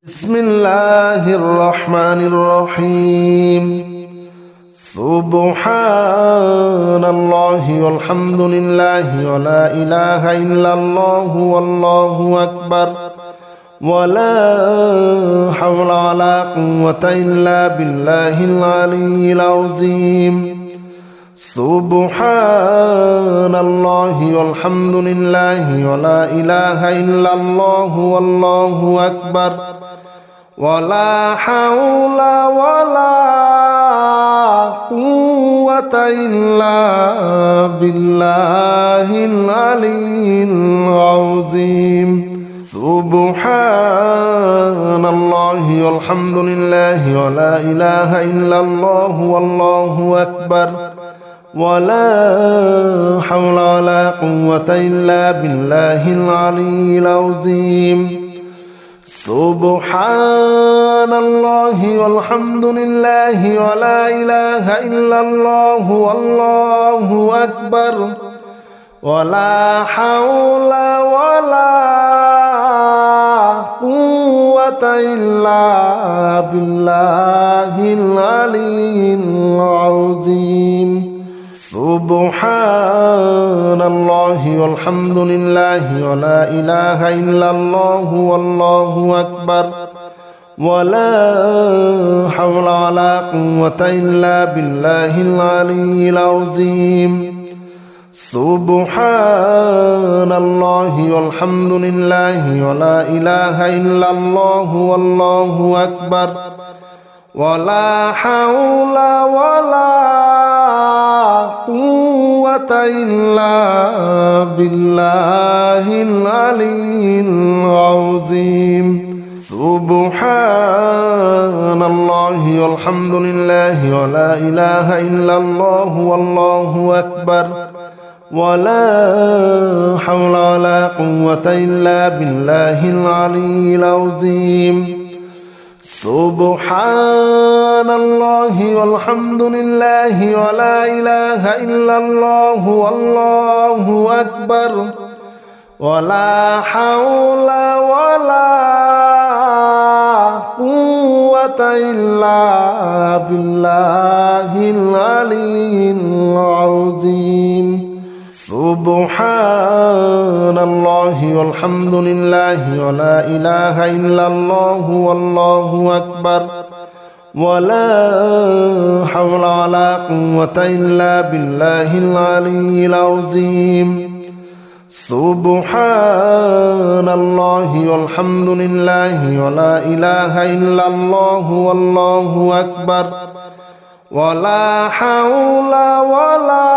بسم الله الرحمن الرحيم سبحان الله والحمد لله ولا إله إلا الله والله أكبر ولا حول ولا قوة إلا بالله العلي العظيم سبحان الله والحمد لله ولا إله إلا الله والله أكبر ولا حول ولا قوة إلا بالله العلي العظيم سبحان الله والحمد لله ولا إله إلا الله والله أكبر ولا حول ولا قوة إلا بالله العلي العظيم سبحان الله والحمد لله ولا إله إلا الله والله أكبر ولا حول ولا قوة إلا بالله العلي العظيم سبحان الله والحمد لله ولا إله إلا الله والله أكبر ولا حول ولا قوة إلا بالله العلي العظيم سبحان الله والحمد لله ولا إله إلا الله والله أكبر ولا حول ولا قوة إلا بالله العلي العظيم سبحان الله والحمد لله ولا إله إلا الله والله أكبر ولا حول ولا قوة إلا بالله العلي العظيم سبحان الله والحمد لله ولا إله إلا الله والله أكبر ولا حول ولا قوة إلا بالله العلي العظيم سبحان الله والحمد لله ولا إله إلا الله والله أكبر ولا حول ولا قوة إلا بالله العلي العظيم سبحان الله والحمد لله ولا إله إلا الله والله أكبر ولا حول ولا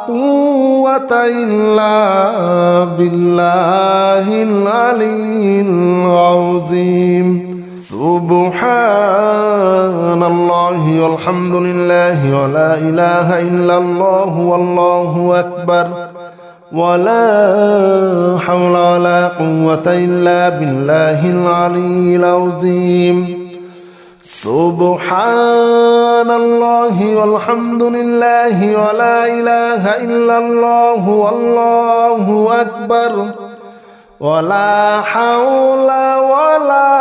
قوة إلا بالله العلي العظيم سبحان الله والحمد لله ولا إله إلا الله والله أكبر ولا حول ولا قوة إلا بالله العلي العظيم سبحان الله والحمد لله ولا إله إلا الله والله أكبر ولا حول ولا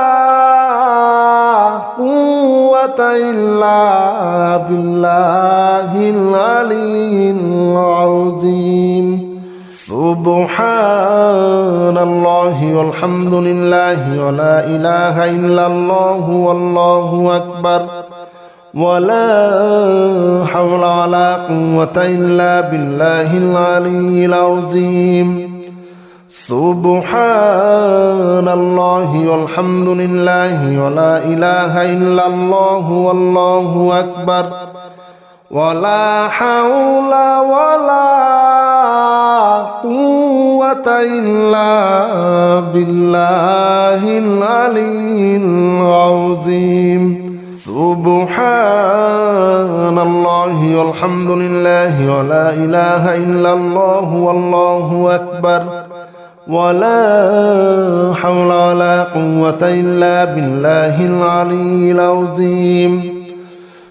قوة إلا بالله العلي العظيم سبحان الله والحمد لله ولا إله إلا الله والله أكبر ولا حول ولا قوة إلا بالله العلي العظيم سبحان الله والحمد لله ولا إله إلا الله والله أكبر ولا حول ولا قوة إلا بالله العلي العظيم سبحان الله والحمد لله ولا إله إلا الله والله أكبر ولا حول ولا قوة إلا بالله العلي العظيم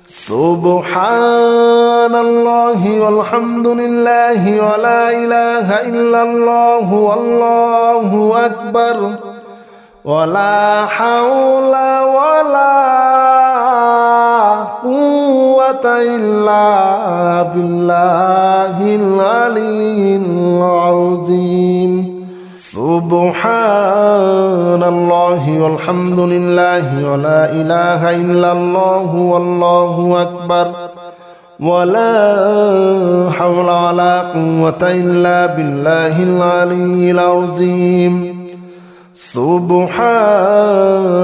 سبحان الله والحمد لله ولا إله إلا الله والله أكبر ولا حول ولا قوة إلا بالله العلي العظيم سبحان الله والحمد لله ولا إله إلا الله والله أكبر ولا حول ولا قوة إلا بالله العلي العظيم سبحان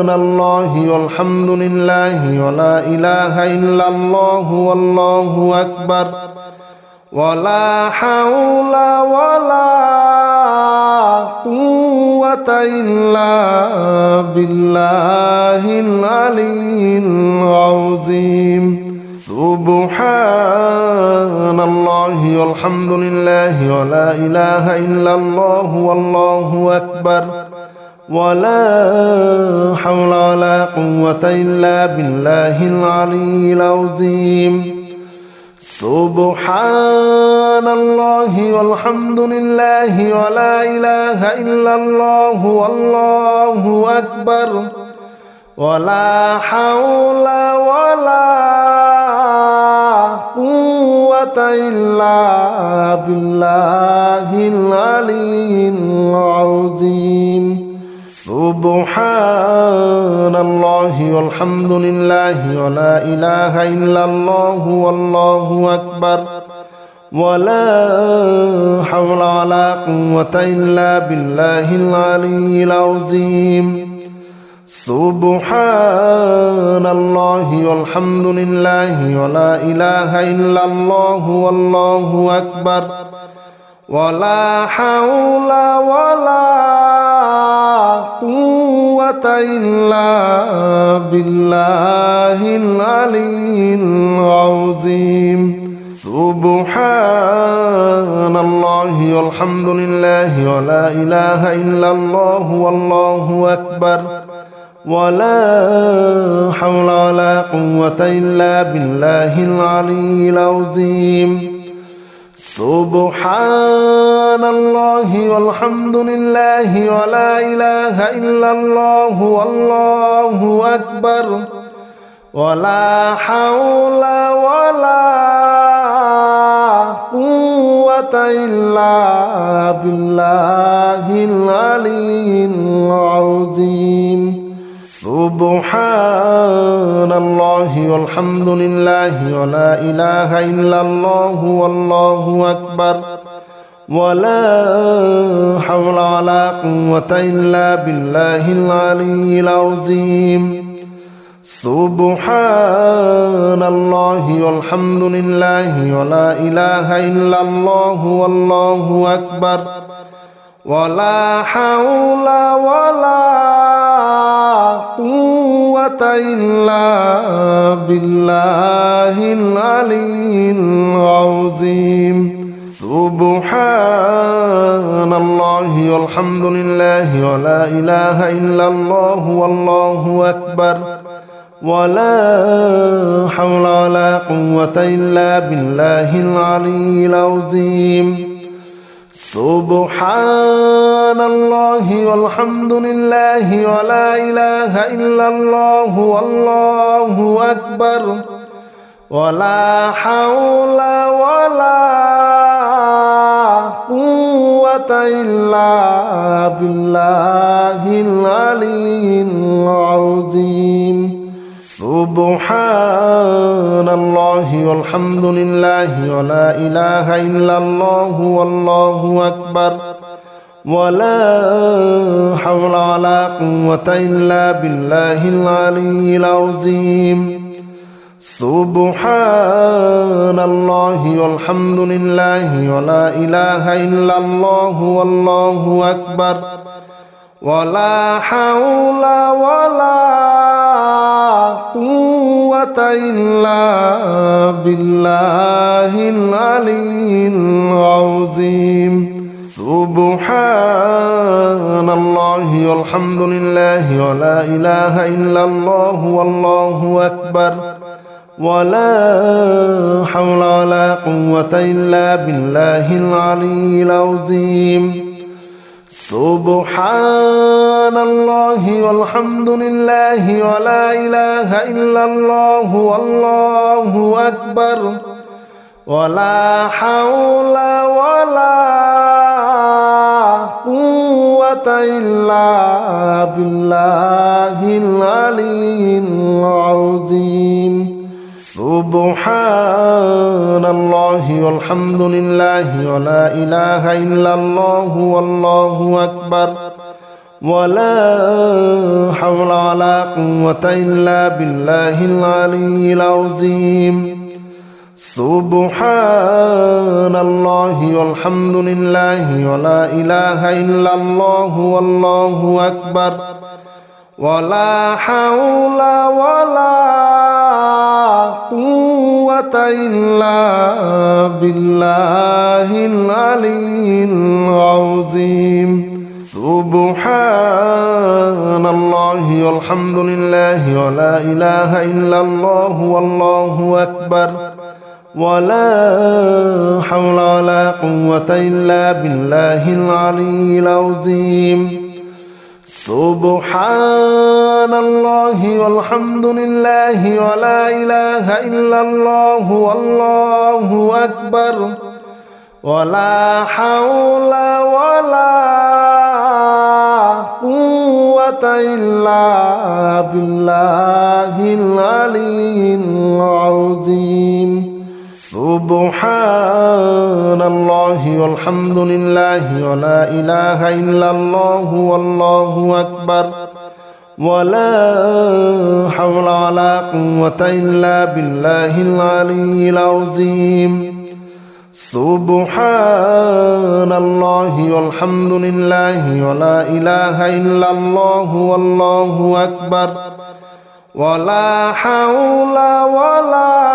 الله والحمد لله ولا إله إلا الله والله أكبر ولا حول ولا قوة إلا بالله العلي العظيم سبحان الله والحمد لله ولا إله إلا الله والله أكبر ولا حول ولا قوة إلا بالله العلي العظيم سبحان الله والحمد لله ولا إله إلا الله والله أكبر ولا حول ولا قوة إلا بالله العلي العظيم سبحان الله والحمد لله ولا إله إلا الله والله أكبر ولا حول ولا قوة إلا بالله العلي العظيم سبحان الله والحمد لله ولا إله إلا الله والله أكبر ولا حول ولا قوة إلا بالله العلي العظيم سبحان الله والحمد لله ولا إله إلا الله والله أكبر ولا حول ولا قوة إلا بالله العلي العظيم سبحان الله والحمد لله ولا إله إلا الله والله أكبر ولا حول ولا قوة إلا بالله العلي العظيم سبحان الله والحمد لله ولا إله إلا الله والله أكبر ولا حول ولا قوة إلا بالله العلي العظيم سبحان الله والحمد لله ولا إله إلا الله والله أكبر ولا حول ولا قوة إلا بالله العلي العظيم سبحان الله والحمد لله ولا إله إلا الله والله أكبر ولا حول ولا قوة إلا بالله العلي العظيم سبحان الله والحمد لله ولا إله إلا الله والله أكبر ولا حول ولا قوة إلا بالله العلي العظيم سبحان الله والحمد لله ولا إله إلا الله والله أكبر ولا حول ولا قوة إلا بالله العلي العظيم سبحان الله والحمد لله ولا إله إلا الله والله أكبر ولا حول ولا قوة إلا بالله العلي العظيم سبحان الله والحمد لله ولا إله إلا الله والله أكبر ولا حول ولا قوة إلا بالله العلي العظيم سبحان الله والحمد لله ولا إله إلا الله والله أكبر ولا حول ولا قوة إلا بالله العلي العظيم سبحان الله والحمد لله ولا إله إلا الله والله أكبر ولا حول ولا قوة إلا بالله العلي العظيم سبحان الله والحمد لله ولا إله إلا الله والله أكبر ولا حول ولا قوة إلا بالله العلي العظيم سبحان الله والحمد لله ولا إله إلا الله والله أكبر ولا حول ولا قوة إلا بالله العلي العظيم سبحان الله والحمد لله ولا إله إلا الله والله أكبر ولا حول ولا قوة إلا بالله العلي العظيم سبحان الله والحمد لله ولا إله إلا الله والله أكبر ولا حول ولا قوة إلا بالله العلي العظيم سبحان الله والحمد لله ولا إله إلا الله والله أكبر ولا حول ولا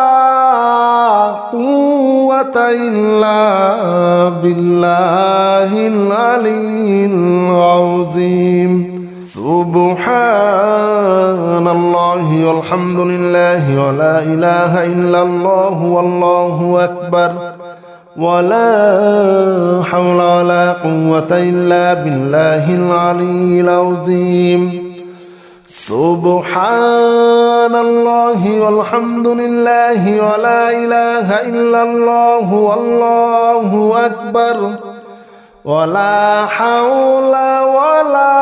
قوة إلا بالله العلي العظيم سبحان الله والحمد لله ولا إله إلا الله والله أكبر ولا حول ولا قوة إلا بالله العلي العظيم سبحان الله والحمد لله ولا إله إلا الله والله أكبر ولا حول ولا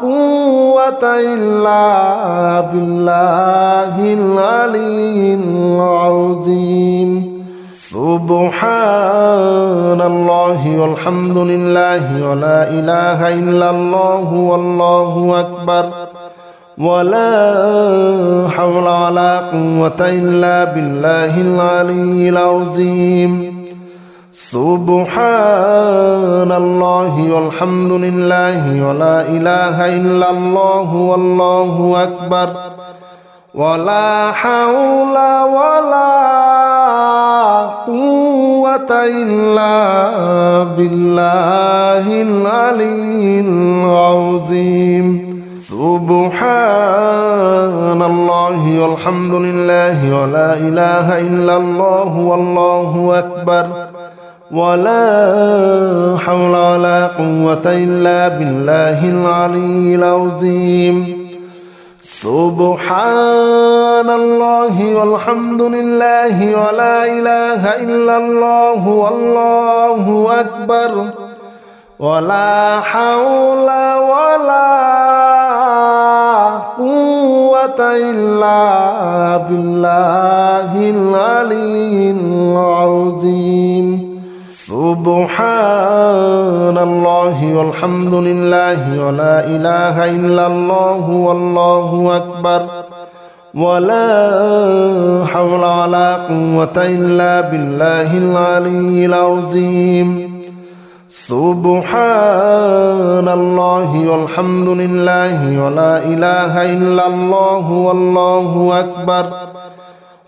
قوة إلا بالله العلي العظيم سبحان الله والحمد لله ولا إله إلا الله والله أكبر ولا حول ولا قوة إلا بالله العلي العظيم سبحان الله والحمد لله ولا إله إلا الله والله أكبر ولا حول ولا قوة إلا بالله العلي العظيم سبحان الله والحمد لله ولا إله إلا الله والله أكبر ولا حول ولا قوة إلا بالله العلي العظيم سبحان الله والحمد لله ولا إله إلا الله والله أكبر ولا حول ولا قوة إلا بالله العلي العظيم سبحان الله والحمد لله ولا إله إلا الله والله أكبر ولا حول ولا قوة إلا بالله العلي العظيم سبحان الله والحمد لله ولا إله إلا الله والله أكبر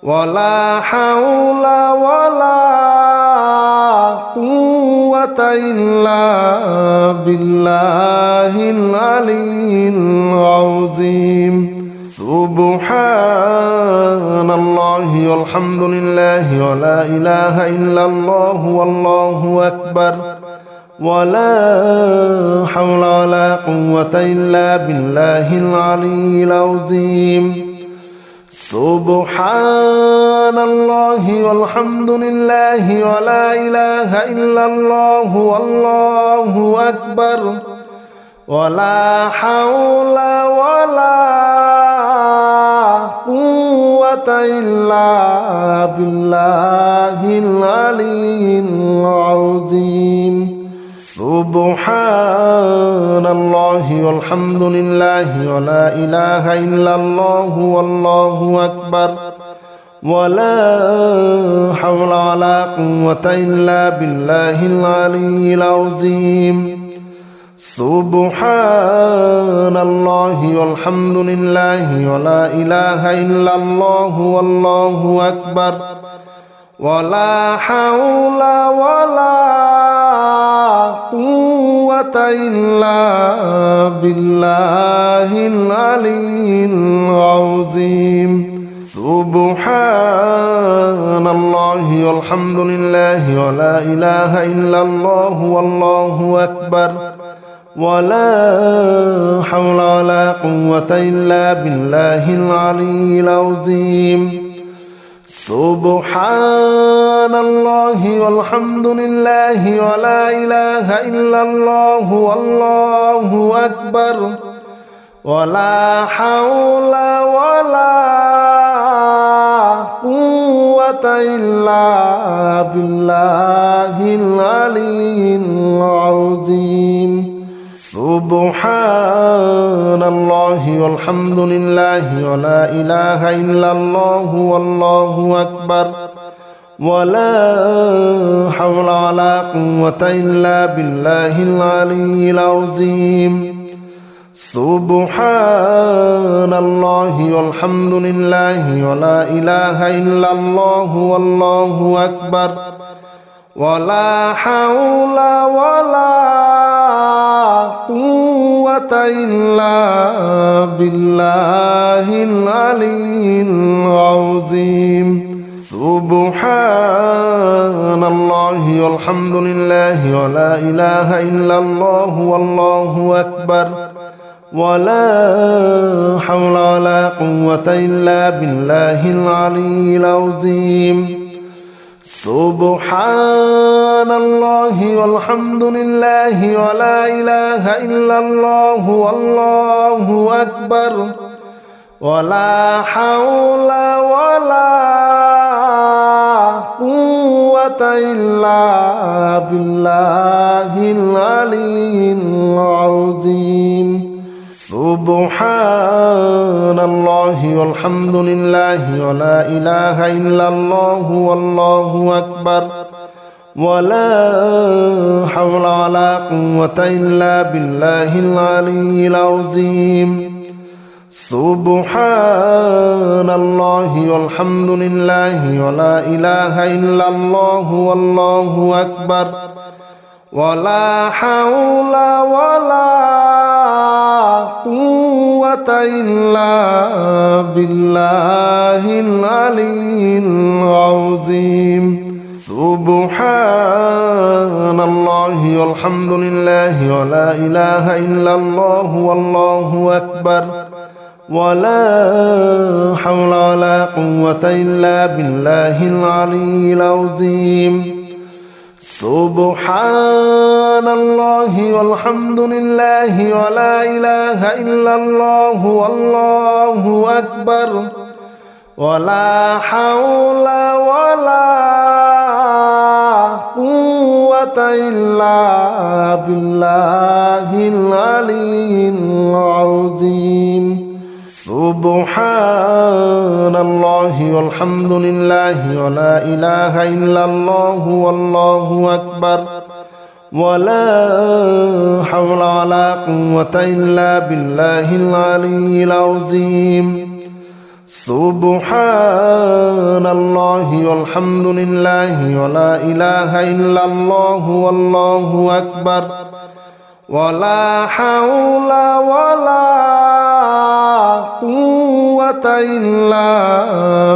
ولا حول ولا قوة إلا بالله العلي العظيم سبحان الله والحمد لله ولا إله إلا الله والله أكبر ولا حول ولا قوة إلا بالله العلي العظيم سبحان الله والحمد لله ولا إله إلا الله والله أكبر ولا حول ولا قوة إلا بالله العلي العظيم سبحان الله والحمد لله ولا إله إلا الله والله أكبر ولا حول ولا قوة إلا بالله العلي العظيم سبحان الله والحمد لله ولا إله إلا الله والله أكبر ولا حول ولا قوة إلا بالله العلي العظيم سبحان الله والحمد لله ولا إله إلا الله والله أكبر ولا حول ولا قوة إلا بالله العلي العظيم سبحان الله والحمد لله ولا إله إلا الله والله أكبر ولا حول ولا قوة إلا بالله العلي العظيم سبحان الله والحمد لله ولا إله إلا الله والله أكبر ولا حول ولا قوة إلا بالله العلي العظيم سبحان الله والحمد لله ولا إله إلا الله والله أكبر ولا حول ولا قوة إلا بالله العلي العظيم سبحان الله والحمد لله ولا إله إلا الله والله أكبر ولا حول ولا قوة إلا بالله العلي العظيم سبحان الله والحمد لله ولا إله إلا الله والله أكبر ولا حول ولا قوة إلا بالله العلي العظيم سبحان الله والحمد لله ولا إله إلا الله والله أكبر ولا حول ولا قوة إلا بالله العلي العظيم سبحان الله والحمد لله ولا إله إلا الله والله أكبر ولا حول ولا قوة إلا بالله العلي العظيم سبحان الله والحمد لله ولا إله إلا الله والله أكبر ولا حول ولا قوة إلا بالله العلي العظيم سبحان الله والحمد لله ولا إله إلا الله والله أكبر ولا حول ولا قوة إلا بالله العلي العظيم سبحان الله والحمد لله ولا إله إلا الله والله أكبر ولا حول ولا قوة إلا بالله العلي العظيم سبحان الله والحمد لله ولا إله إلا الله والله أكبر ولا حول ولا قوة إلا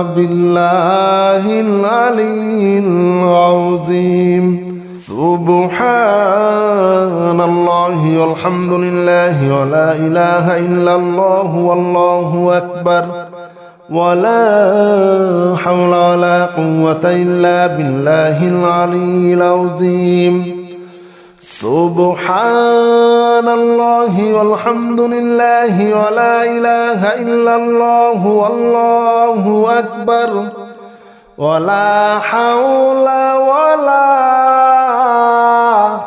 بالله العلي العظيم سبحان الله والحمد لله ولا إله إلا الله والله أكبر ولا حول ولا قوة إلا بالله العلي العظيم سبحان الله والحمد لله ولا إله إلا الله والله أكبر ولا حول ولا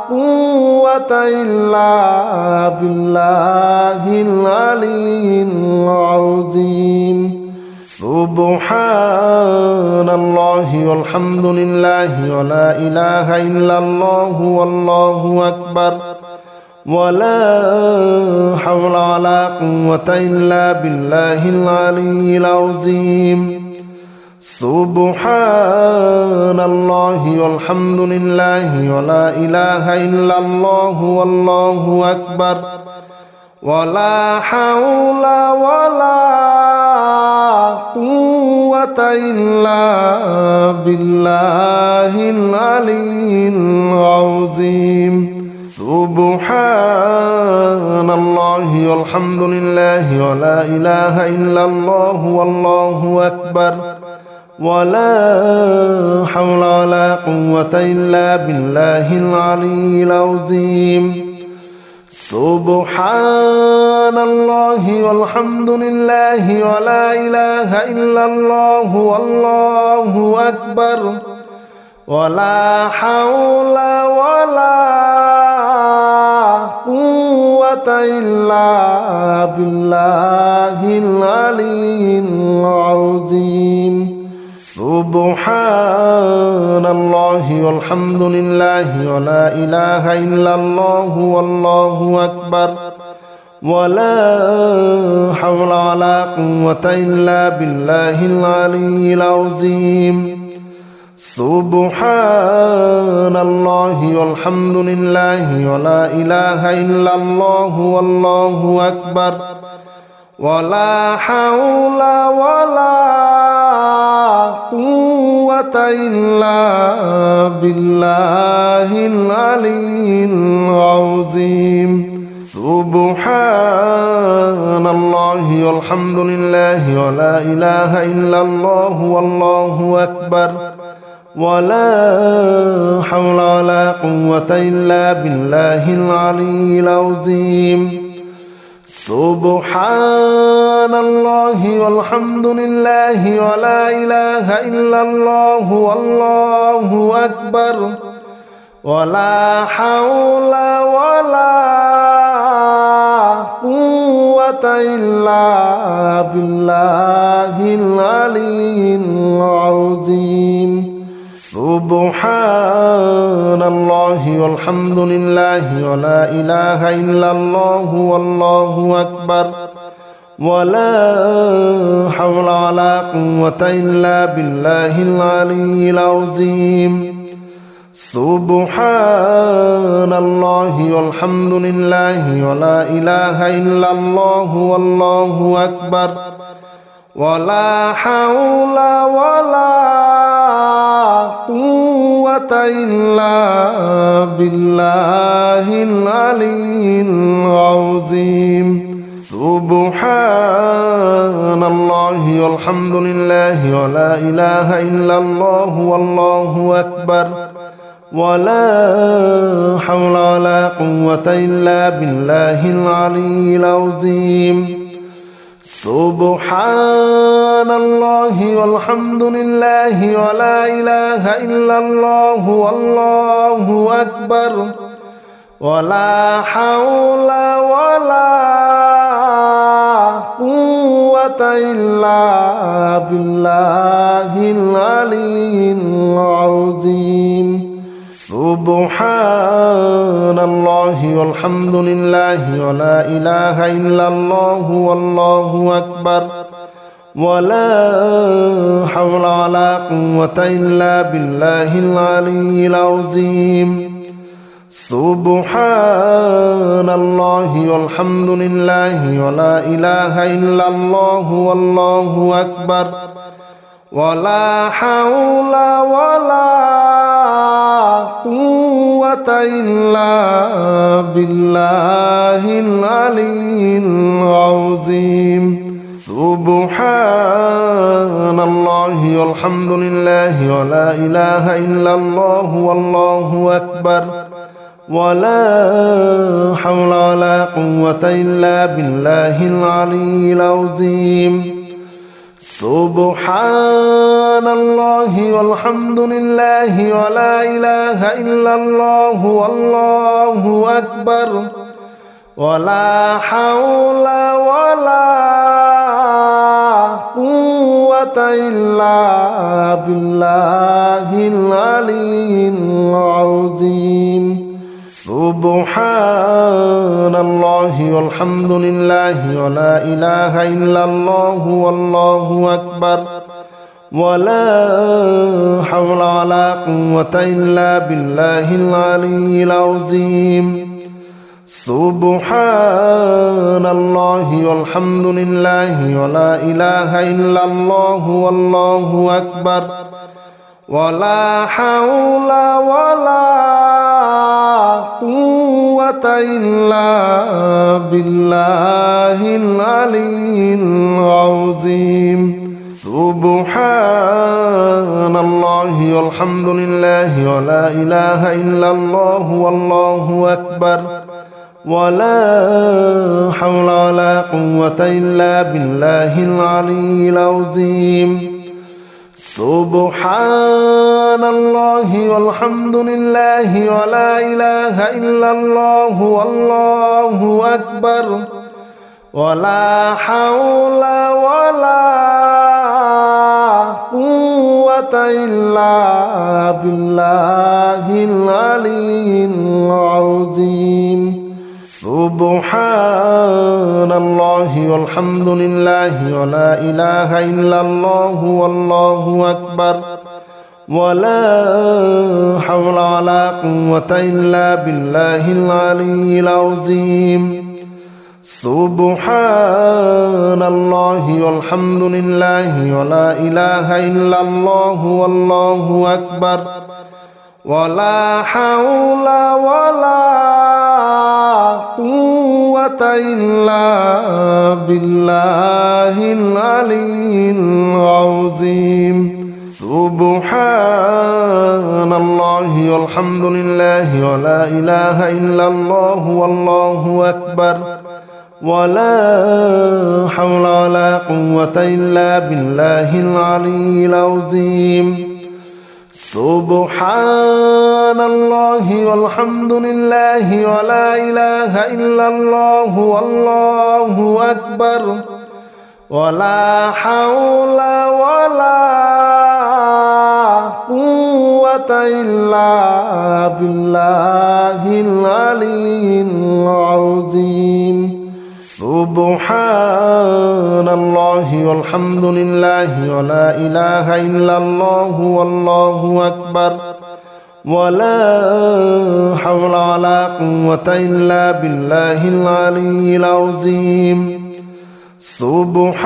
قوة إلا بالله العلي العظيم سبحان الله والحمد لله ولا إله إلا الله والله أكبر ولا حول ولا قوة إلا بالله العلي العظيم سبحان الله والحمد لله ولا إله إلا الله والله أكبر ولا حول ولا قوة إلا بالله العلي العظيم سبحان الله والحمد لله ولا إله إلا الله والله أكبر ولا حول ولا قوة إلا بالله العلي العظيم سبحان الله والحمد لله ولا إله إلا الله والله أكبر ولا حول ولا قوة إلا بالله العلي العظيم سبحان الله والحمد لله ولا إله إلا الله والله أكبر ولا حول ولا قوة إلا بالله العلي العظيم سبحان الله والحمد لله ولا إله إلا الله والله أكبر ولا حول ولا قوة إلا بالله العلي العظيم سبحان الله والحمد لله ولا إله إلا الله والله أكبر ولا حول ولا قوة إلا بالله العلي العظيم سبحان الله والحمد لله ولا إله إلا الله والله أكبر ولا حول ولا قوة إلا بالله العلي العظيم سبحان الله والحمد لله ولا إله إلا الله والله أكبر ولا حول ولا قوة إلا بالله العلي العظيم سبحان الله والحمد لله ولا إله إلا الله والله أكبر ولا حول ولا قوة إلا بالله العلي العظيم سبحان الله والحمد لله ولا إله إلا الله والله أكبر ولا حول ولا قوة إلا بالله العلي العظيم سبحان الله والحمد لله ولا إله إلا الله والله أكبر ولا حول ولا قوة إلا بالله العلي العظيم سبحان الله والحمد لله ولا إله إلا الله والله أكبر ولا حول ولا قوة إلا بالله العلي العظيم سبحان الله والحمد لله ولا إله إلا الله والله أكبر ولا حول ولا قوة قوة إلا بالله العلي العظيم سبحان الله والحمد لله ولا إله إلا الله والله أكبر ولا حول ولا قوة إلا بالله العلي العظيم سبحان الله والحمد لله ولا إله إلا الله والله أكبر ولا حول ولا قوة إلا بالله العلي العظيم سبحان الله والحمد لله ولا إله إلا الله والله أكبر ولا حول ولا قوة إلا بالله العلي العظيم سبحان الله والحمد لله ولا إله إلا الله والله أكبر ولا حول ولا قوة إلا بالله العلي العظيم سبحان الله والحمد لله ولا إله إلا الله والله أكبر ولا حول ولا قوة إلا بالله العلي العظيم سبحان الله والحمد لله ولا إله إلا الله والله أكبر ولا حول ولا قوة إلا بالله العلي العظيم سبحان الله والحمد لله ولا إله إلا الله والله أكبر ولا حول ولا قوة إلا بالله العلي العظيم سبحان الله والحمد لله ولا إله إلا الله والله أكبر ولا حول ولا قوة إلا بالله العلي العظيم سبحان الله والحمد لله ولا إله إلا الله والله أكبر ولا حول ولا قوة إلا بالله العلي العظيم سبحان الله والحمد لله ولا إله إلا الله والله أكبر ولا حول ولا قوة إلا بالله العلي العظيم سبحان الله والحمد لله ولا إله إلا الله والله أكبر ولا حول ولا قوة إلا بالله العلي العظيم سبحان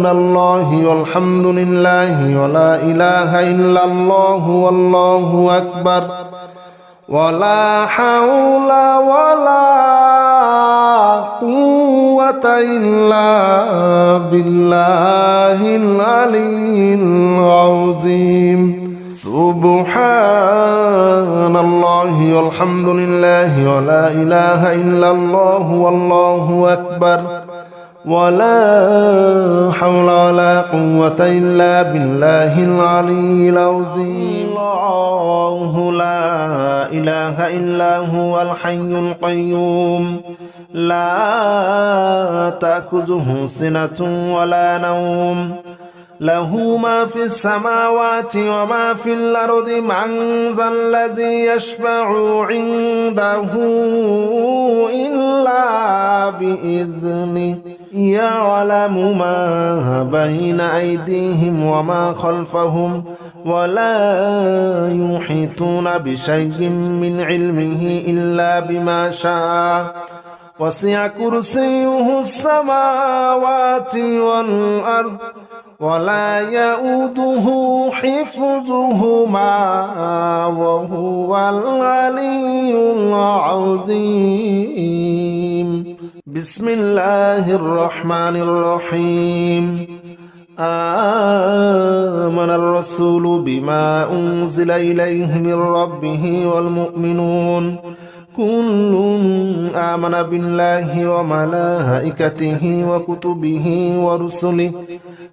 الله والحمد لله ولا إله إلا الله والله أكبر ولا حول ولا قوة إلا بالله العلي العظيم سبحان الله والحمد لله ولا إله إلا الله والله أكبر ولا حول ولا قوة إلا بالله العلي العظيم الله لا إله إلا هو الحي القيوم لا تأخذه سنة ولا نوم له ما في السماوات وما في الأرض من ذا الذي يشفع عنده إلا بإذنه يعلم ما بين أيديهم وما خلفهم ولا يحيطون بشيء من علمه إلا بما شاء وسع كرسيه السماوات والأرض ولا يؤوده حفظهما وهو العلي العظيم بسم الله الرحمن الرحيم آمن الرسول بما أنزل إليه من ربه والمؤمنون كل آمن بالله وملائكته وكتبه ورسله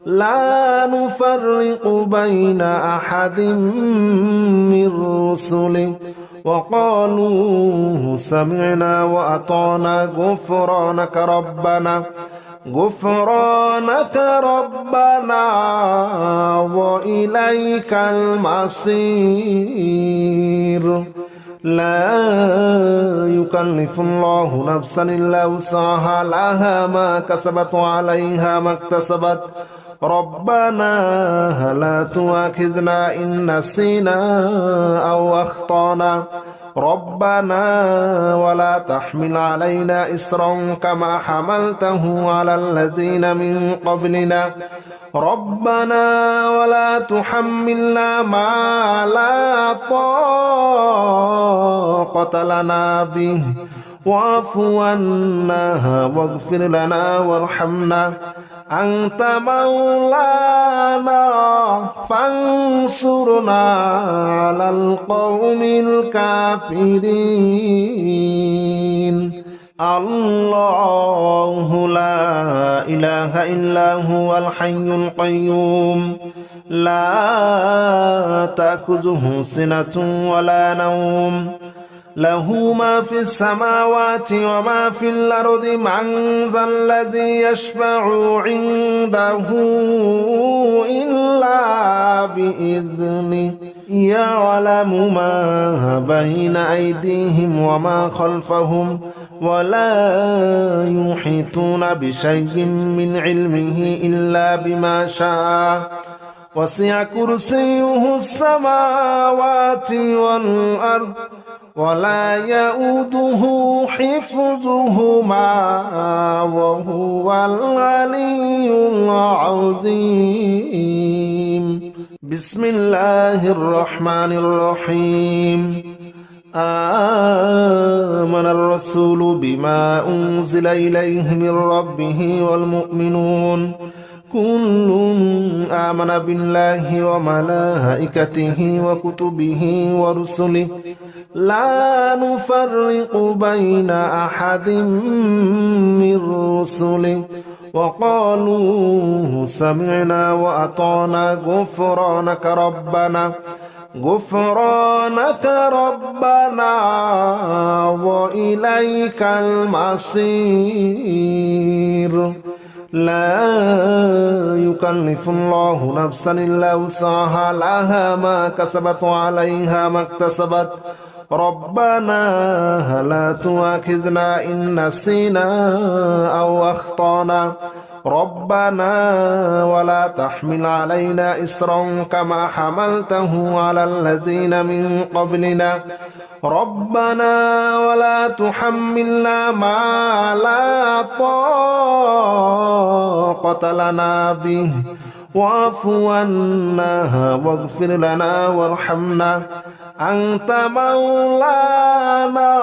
لا نفرق بين أحد من رسله وقالوا سمعنا وأطعنا غفرانك ربنا وإليك المصير لا يكلف الله نفسا إلا وسعها لها ما كسبت وعليها ما اكتسبت ربنا لا تؤاخذنا إن نسينا أو أخطأنا ربنا ولا تحمل علينا إصرا كما حملته على الذين من قبلنا ربنا ولا تحملنا ما لا طاقة لنا به واعف عنا واغفر لنا وارحمنا أنت مولانا فانصرنا على القوم الكافرين الله لا إله إلا هو الحي القيوم لا تأخذه سنة ولا نوم له ما في السماوات وما في الأرض من ذا الذي يشفع عنده إلا بإذنه يعلم ما بين أيديهم وما خلفهم ولا يحيطون بشيء من علمه إلا بما شاء وسع كرسيه السماوات والأرض ولا يؤوده حفظهما وهو العلي العظيم بسم الله الرحمن الرحيم آمن الرسول بما أنزل إليه من ربه والمؤمنون كل آمن بالله وملائكته وكتبه ورسله لا نفرق بين أحد من رسله وقالوا سمعنا وأطعنا غفرانك ربنا وإليك المصير لا يكلف الله نفسا إلا وسعها لها ما كسبت وعليها ما اكتسبت ربنا لا تؤاخذنا إن نسينا أو أخطأنا ربنا ولا تحمل علينا إصرا كما حملته على الذين من قبلنا ربنا ولا تحملنا ما لا طاقة لنا به واعف عنا واغفر لنا وارحمنا أنت مولانا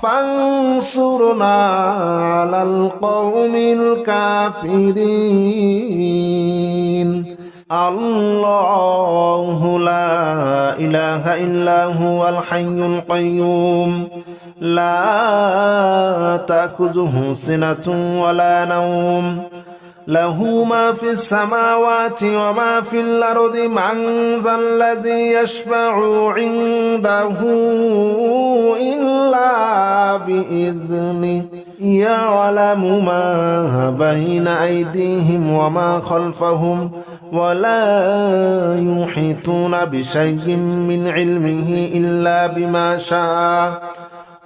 فانصرنا على القوم الكافرين الله لا إله إلا هو الحي القيوم لا تأخذه سنة ولا نوم له ما في السماوات وما في الأرض من ذا الذي يشفع عنده إلا بإذنه يعلم ما بين أيديهم وما خلفهم ولا يحيطون بشيء من علمه إلا بما شاء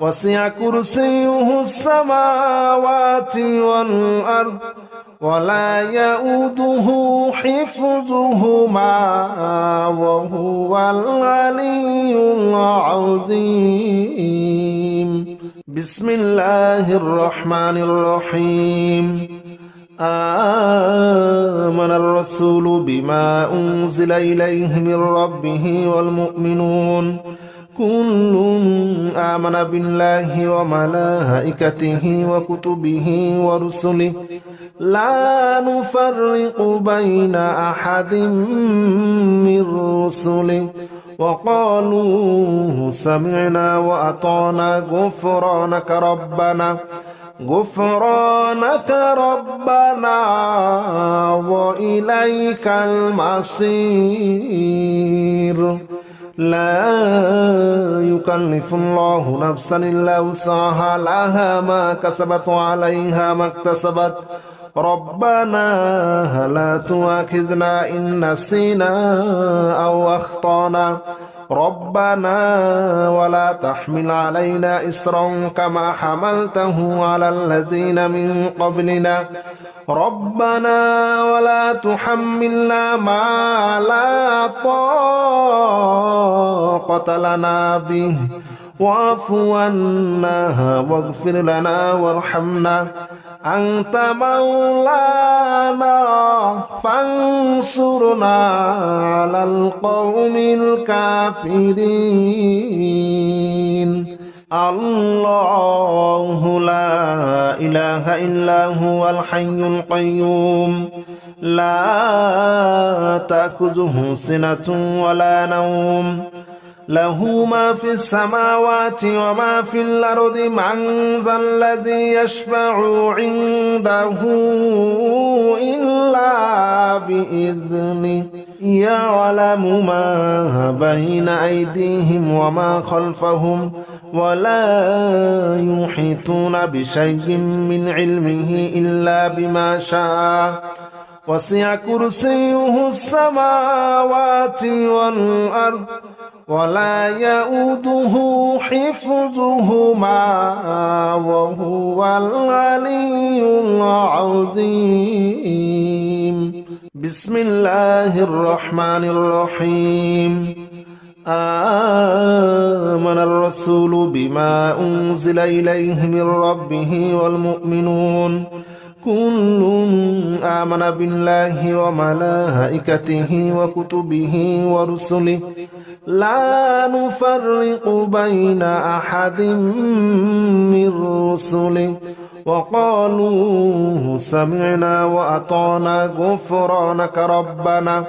وسع كرسيه السماوات والأرض ولا يؤوده حفظهما وهو العلي العظيم بسم الله الرحمن الرحيم آمن الرسول بما أنزل إليه من ربه والمؤمنون كل آمن بالله وملائكته وكتبه ورسله لا نفرق بين أحد من رسله وقالوا سمعنا وأطعنا غفرانك ربنا وإليك المصير لا يكلف الله نفسا إلا وسعها لها ما كسبت وعليها ما اكتسبت ربنا لا تؤاخذنا إن نسينا أو أخطأنا ربنا ولا تحمل علينا إصرا كما حملته على الذين من قبلنا ربنا ولا تحملنا ما لا طاقة لنا به واعف عنا واغفر لنا وارحمنا أنت مولانا فانصرنا على القوم الكافرين الله لا إله إلا هو الحي القيوم لا تأخذه سنة ولا نوم له ما في السماوات وما في الأرض من ذا الذي يشفع عنده إلا بإذنه يعلم ما بين أيديهم وما خلفهم ولا يحيطون بشيء من علمه إلا بما شاء وسع كرسيه السماوات والأرض ولا يؤوده حفظهما وهو العلي العظيم بسم الله الرحمن الرحيم آمن الرسول بما أنزل إليه من ربه والمؤمنون كل آمن بالله وملائكته وكتبه ورسله لا نفرق بين أحد من رسله وقالوا سمعنا وأطعنا غفرانك ربنا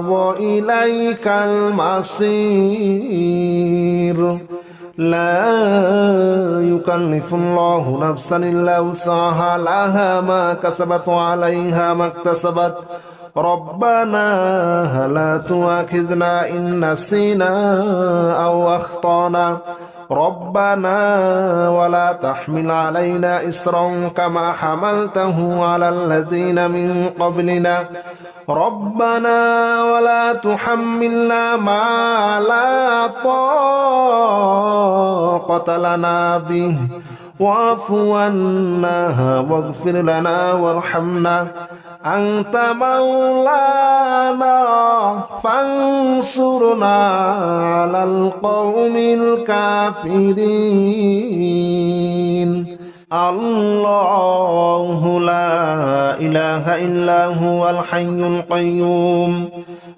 وإليك المصير لا يكلف الله نفسا إلا وسعها لها ما كسبت وعليها ما اكتسبت ربنا لا تؤاخذنا إن نسينا أو أخطأنا ربنا ولا تحمل علينا إصرا كما حملته على الذين من قبلنا ربنا ولا تحملنا ما لا طاقة لنا به واعف عنا واغفر لنا وارحمنا أنت مولانا فانصرنا على القوم الكافرين الله لا إله إلا هو الحي القيوم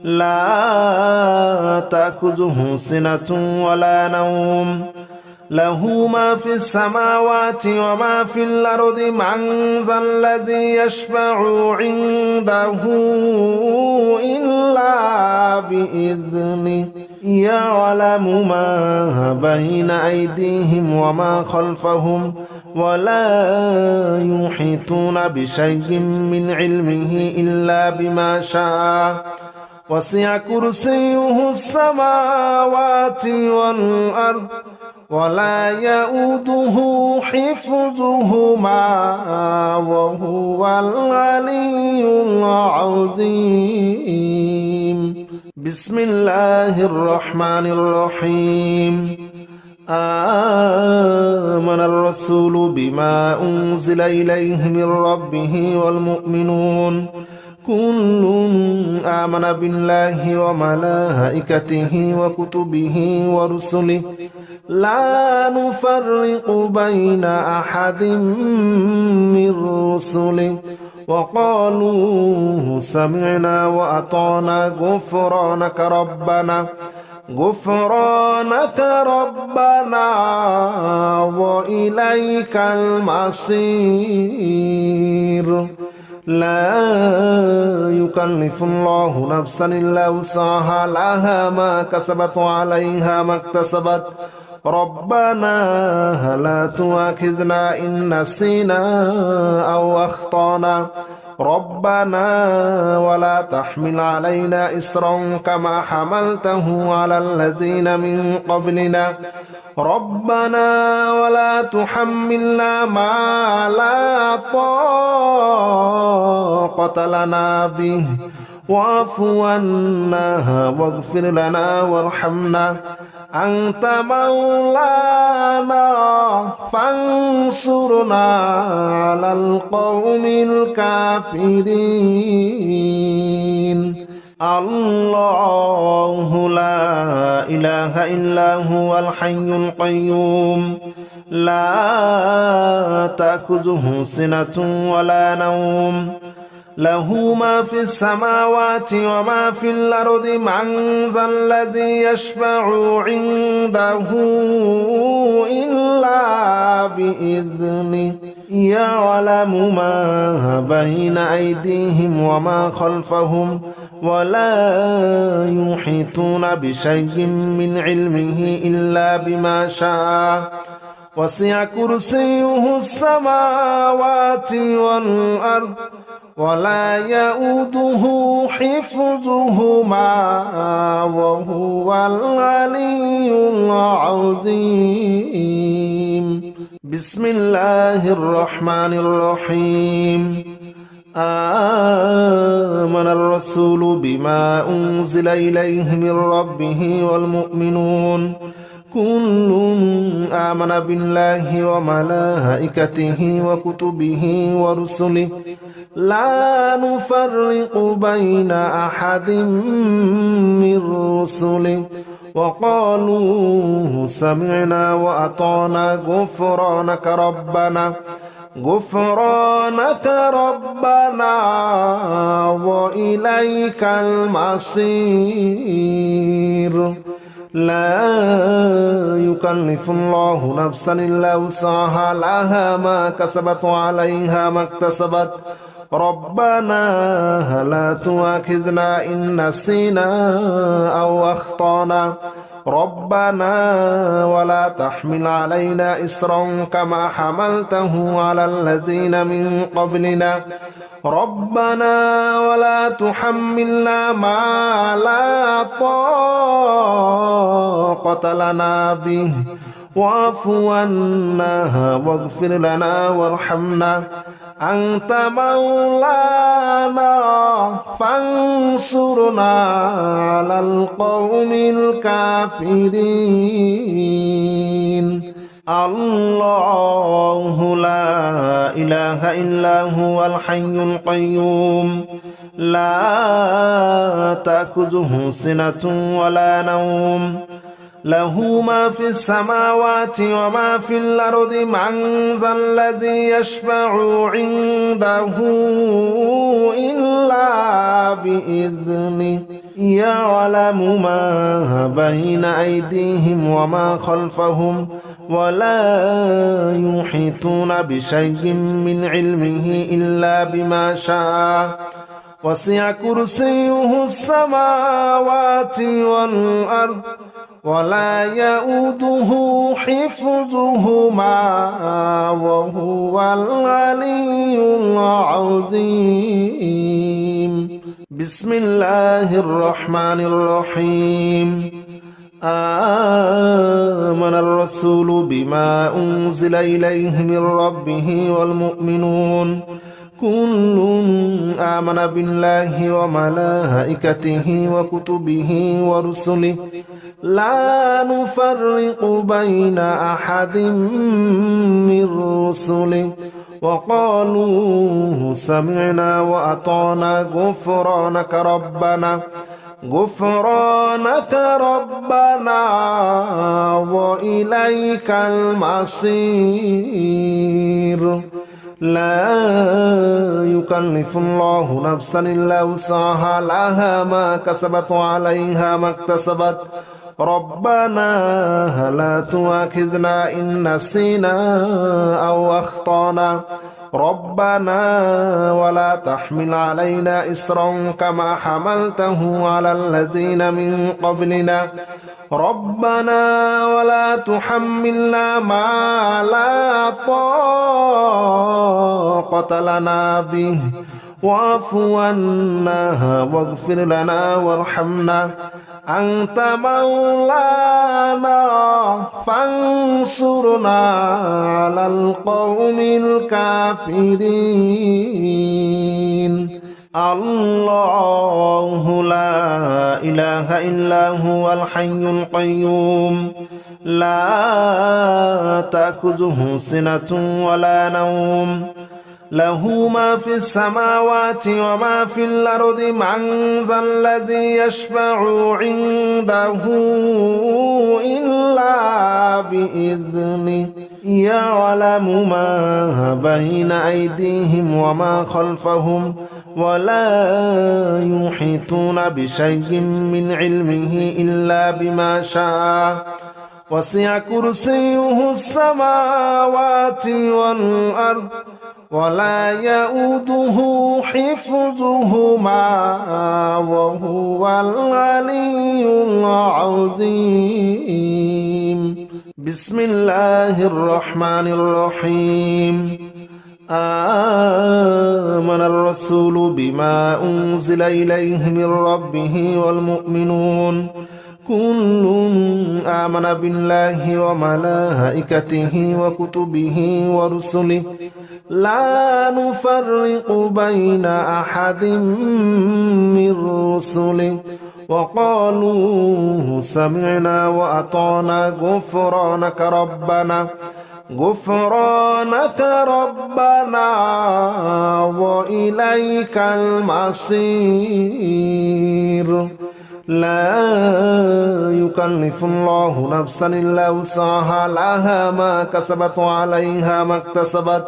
لا تأخذه سنة ولا نوم له ما في السماوات وما في الأرض من ذا الذي يشفع عنده إلا بإذنه يعلم ما بين أيديهم وما خلفهم ولا يحيطون بشيء من علمه إلا بما شاء وسع كرسيه السماوات والأرض ولا يؤوده حفظهما وهو العلي العظيم بسم الله الرحمن الرحيم آمن الرسول بما أنزل إليه من ربه والمؤمنون كل آمن بالله وملائكته وكتبه ورسله لا نفرق بين أحد من رسله وقالوا سمعنا وأطعنا غفرانك ربنا وإليك المصير لا يكلف الله نفسا إلا وسعها لها ما كسبت وعليها ما اكتسبت ربنا لا تؤاخذنا إن نسينا أو أخطأنا ربنا ولا تحمل علينا إصرا كما حملته على الذين من قبلنا ربنا ولا تحملنا ما لا طاقة لنا به واعف عنا واغفر لنا وارحمنا أنت مولانا فانصرنا على القوم الكافرين الله لا إله إلا هو الحي القيوم لا تأخذه سنة ولا نوم له ما في السماوات وما في الأرض من ذا الذي يشفع عنده إلا بإذنه يعلم ما بين أيديهم وما خلفهم ولا يحيطون بشيء من علمه إلا بما شاء وسع كرسيه السماوات والأرض ولا يؤوده حفظهما وهو العلي العظيم بسم الله الرحمن الرحيم آمن الرسول بما أنزل إليه من ربه والمؤمنون كل آمن بالله وملائكته وكتبه ورسله لا نفرق بين أحد من رسله وقالوا سمعنا وأطعنا غفرانك ربنا وإليك المصير لا يكلف الله نفسا إلا وسعها لها ما كسبت وعليها ما اكتسبت ربنا لا تؤاخذنا إن نسينا أو أخطأنا ربنا ولا تحمل علينا إصرا كما حملته على الذين من قبلنا ربنا ولا تحملنا ما لا طاقة لنا به واعف عنا واغفر لنا وارحمنا أنت مولانا فانصرنا على القوم الكافرين الله لا إله إلا هو الحي القيوم لا تأخذه سنة ولا نوم له ما في السماوات وما في الأرض من ذا الذي يشفع عنده إلا بإذنه يعلم ما بين أيديهم وما خلفهم ولا يحيطون بشيء من علمه إلا بما شاء وسع كرسيه السماوات والأرض ولا يؤوده حفظهما وهو العلي العظيم بسم الله الرحمن الرحيم آمن الرسول بما أنزل إليه من ربه والمؤمنون كل آمن بالله وملائكته وكتبه ورسله لا نفرق بين أحد من رسله وقالوا سمعنا وأطعنا غفرانك ربنا وإليك المصير لا يكلف الله نفسا إلا وسعها لها ما كسبت وعليها ما اكتسبت ربنا لا تؤاخذنا إن نسينا أو أخطأنا ربنا ولا تحمل علينا إصرا كما حملته على الذين من قبلنا ربنا ولا تحملنا ما لا طاقة لنا به واعف عنا واغفر لنا وارحمنا أنت مولانا فانصرنا على القوم الكافرين الله لا إله إلا هو الحي القيوم لا تأخذه سنة ولا نوم له ما في السماوات وما في الأرض من ذا الذي يشفع عنده إلا بإذنه يعلم ما بين أيديهم وما خلفهم ولا يحيطون بشيء من علمه إلا بما شاء وسع كرسيه السماوات والأرض ولا يؤوده حفظهما وهو العلي العظيم بسم الله الرحمن الرحيم آمن الرسول بما أنزل إليه من ربه والمؤمنون كل آمن بالله وملائكته وكتبه ورسله لا نفرق بين أحد من رسله وقالوا سمعنا وأطعنا غفرانك ربنا وإليك المصير لا يكلف الله نفسا إلا وسعها لها ما كسبت وعليها ما اكتسبت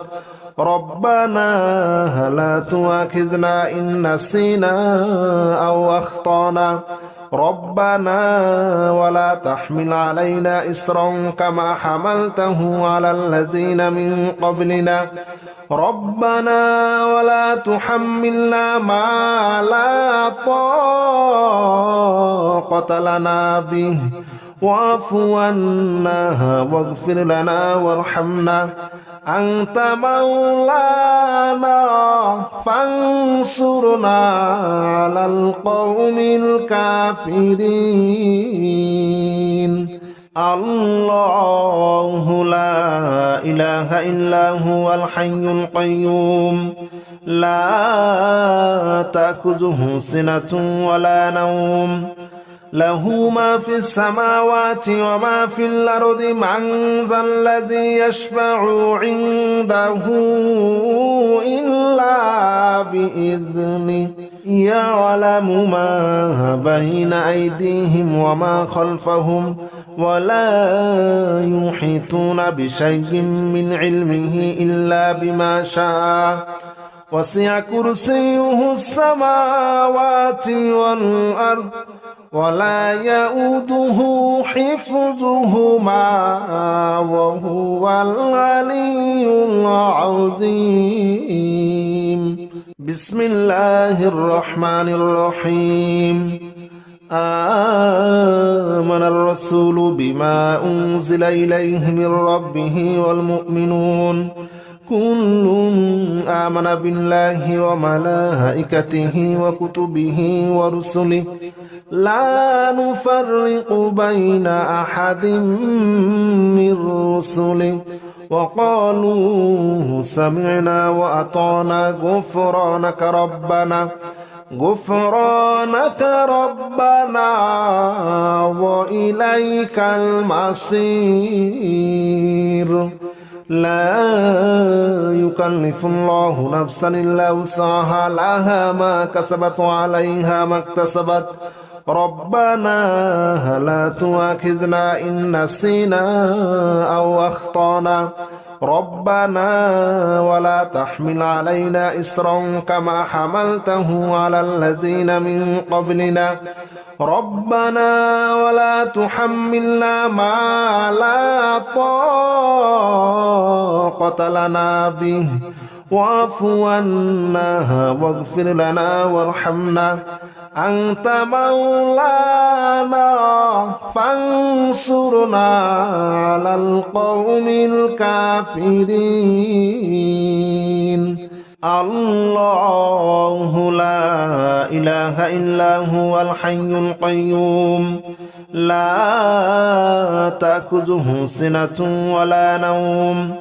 ربنا لا تؤاخذنا إن نسينا أو أخطأنا ربنا ولا تحمل علينا إصرا كما حملته على الذين من قبلنا ربنا ولا تحملنا ما لا طاقة لنا به واعف عنا واغفر لنا وارحمنا أنت مولانا فانصرنا على القوم الكافرين الله لا إله إلا هو الحي القيوم لا تأخذه سنة ولا نوم له ما في السماوات وما في الأرض من ذا الذي يشفع عنده إلا بإذنه يعلم ما بين أيديهم وما خلفهم ولا يحيطون بشيء من علمه إلا بما شاء وسع كرسيه السماوات والأرض ولا يؤوده حفظهما وهو العلي العظيم بسم الله الرحمن الرحيم آمن الرسول بما أنزل إليه من ربه والمؤمنون كل آمن بالله وملائكته وكتبه ورسله لا نفرق بين أحد من رسله وقالوا سمعنا وأطعنا غفرانك ربنا وإليك المصير لا يكلف الله نفسا إلا وسعها لها ما كسبت وعليها ما اكتسبت ربنا لا تؤاخذنا إن نسينا أو أخطأنا ربنا ولا تحمل علينا إصرا كما حملته على الذين من قبلنا ربنا ولا تحملنا ما لا طاقة لنا به واعف عنا واغفر لنا وارحمنا أنت مولانا فانصرنا على القوم الكافرين الله لا إله إلا هو الحي القيوم لا تأخذه سنة ولا نوم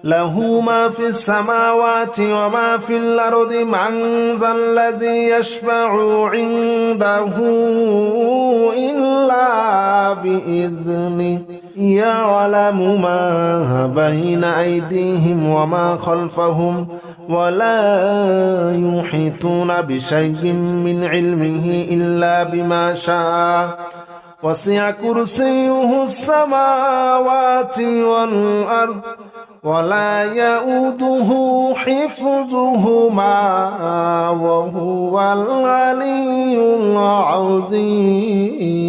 له ما في السماوات وما في الأرض من ذا الذي يشفع عنده إلا بإذنه يعلم ما بين أيديهم وما خلفهم ولا يحيطون بشيء من علمه إلا بما شاء وسع كرسيه السماوات والأرض ولا يؤوده حفظهما وهو العلي العظيم